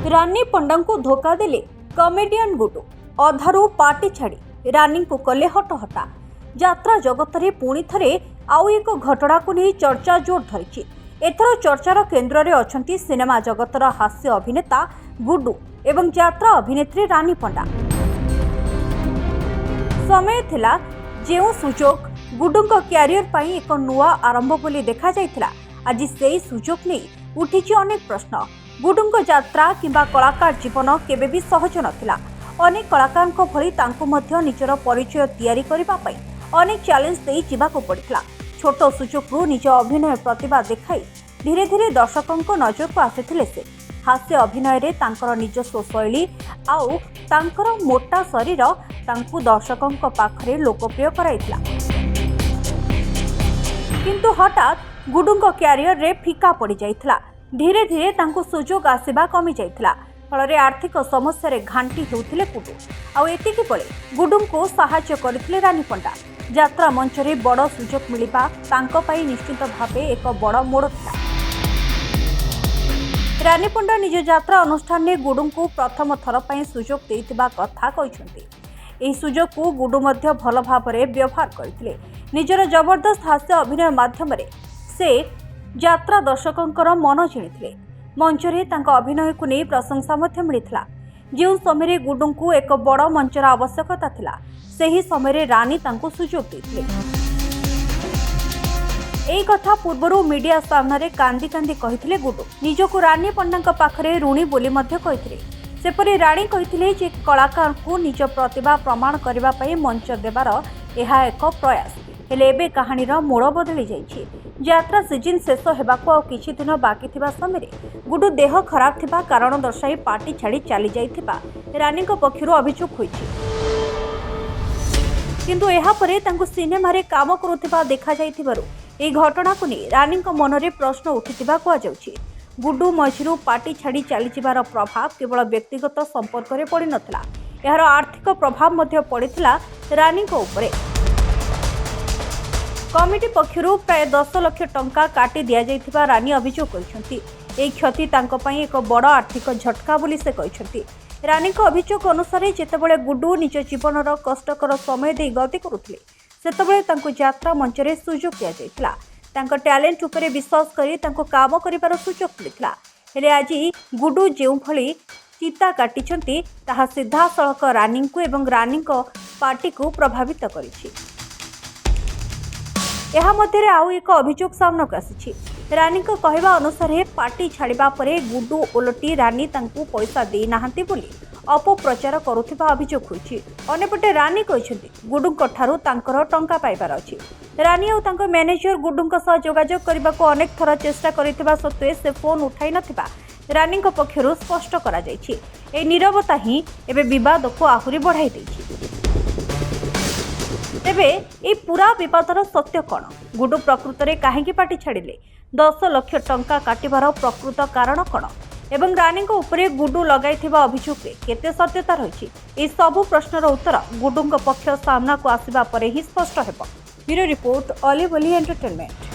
रानी पंडा को धोखा देले कमेडियन गुडू अधारू पार्टी छाड़ी रानी को कले हटहटा। यात्रा जगत में पुणी थे आउ एक घटना को नहीं चर्चा जोर धरी। एथर चर्चार केन्द्र में अच्छा सिनेमा जगतर हास्य अभिनेता गुडू एवं यात्रा अभिनेत्री रानी पंडा। समय थिला जो सुजोग गुडू क्यारियर पर एक नुआ आरंभ बोली देखा जाइथिला। आज से सुजोग नहीं उठी अनेक प्रश्न। गुडू यात्रा किंबा कलाकार जीवन केबे भी सहज नथिला। अनेक कलाकार भली तांको मध्य निजर परिचय तैयारी करबा पई अनेक चैलेंज देई जीवाको पड़िथिला। छोट सुजोगरू निज अभिनय प्रतिभा देखाई धीरे धीरे दर्शकों नजर को आसिथिले। से हास्य अभिनय रे तांकर निजस्व शैली आउ तांकर मोटा शरीर तांकु दर्शकों पाखरे लोकप्रिय कराइथिला। किंतु हठात गुडू क्यारियर रे फीका पड़ जाइथिला। धीरे धीरे तांकु सुजोग आसिबा कमी जाइथिला। फल आर्थिक समस्या रे घांटी होउथिले गुडू। आउ एतिकी पळे गुडू को सहायता करथिले रानी पंडा। यात्रा मंच रे बड़ सुजोग मिलिबा तांको पई निश्चित भावे एक बड़ मोड़ थिला। रानी पंडा निज यात्रा अनुष्ठान में गुडू को प्रथम थर पई सुजोग देइतिबा कथा कहिसंती। एही सुजोग को गुडू मध्य भल भाबरे व्यवहार करथिले। निजर जबरदस्त हास्य अभिनय माध्यम रे से यात्रा दर्शकों मन जिणिथिले। मंचरे तांको अभिनय को नहीं प्रशंसा मध्य मिलिथिला। जो समय गुडू को एक बड़ मंचर आवश्यकता थिला सेही समय रानी तांको सुजोग देथिले। एही कथा पूर्वरु मीडिया सामने कांदी कांदी कहिथिले गुडू। निजको रानी पंडा पाखरे ऋणी बोली मध्य कहिथिले। सेपरि रानी कहिथिले जे कलाकार को निज प्रतिभा प्रमाण करबा पई मंच देबार एहा एक प्रयास। हेले एबे कहानीर मोड़ बदली जाइछि। यात्रा सीजन शेष हेबाकु आ किछि दिन बाकी थिबा समय गुडू देह खराब थिबा कारण दर्शाई पार्टी छाड़ी चली जाइथिबा रानी पक्षरु अभियोग होइछि। किंतु एहा परे तांको सिनेमा रे काम करुथिबा देखा जाइथिबारु एही घटना को नहीं रानी मनरे प्रश्न उठिथिबा कुआ जाउछि। गुडू मझिरु पार्टी छाड़ी चली जिबार प्रभाव केवल व्यक्तिगत संपर्क रे पड़ी नथिला। एहार आर्थिक प्रभाव मध्य पड़िथिला रानी उपरे। कमिटी पक्षरु प्राय 10 लाख टंका काटी दिया जाइथिबा रानी अभियोग करिसंती। एही क्षति तांको पई एक बड़ आर्थिक झटका बोली से कहिसंती। रानी अभियोग अनुसार जेतेबेले गुडू निज जीवनर कष्टकर समय दे गति करुथिले सेतेबेले तांको यात्रा मंच रे सुजोग दिया जाइथिला। तांको टैलेंट उपरे विश्वास करी तांको काम करिबार सुजोग मिलिथिला। हेले आज गुडू जेउ भली चिता काटिछंती ताहा सीधा सड़क रानी को एवं रानी पार्टी को प्रभावित करिछि। एहा मध्यरे आउ एक अभियोग सामनाक आसिछि। रानी कहवा अनुसार पार्टी छाड़िबा परे गुडू ओलटी रानी तांकु पैसा दे नाहंती बोली अपप्रचार करुथिबा अभियोग होइछि। अन्यपटे रानी कहिसंती गुडू ठारू तांकर टंका पाइबार अछि। रानी और तांको मैनेजर गुडू सह जोगाजोग करबाको अनेक थर चेष्टा करिथिबा सत्वे से फोन उठाई नथिबा रानी पक्षरु स्पष्ट करा जाइछि। ए नीरवता ही एबे विवाद को आहुरी बढ़ाई दैछि। तेबे ए पूरा विवादर सत्य कौन? गुडू प्रकृत में कहीं पार्टी छाड़िले? 10 लाख टंका काटिबार प्रकृत कारण कौन? एवं रानी उपरे गुडू लगाइथिबा अभियोग रे केते सत्यता रहिछि? ए सबु प्रश्नर उत्तर गुडू पक्ष सामना को आसिबा परे ही स्पष्ट हेबो। ब्यूरो रिपोर्ट, ऑलिव ओली एंटरटेनमेंट।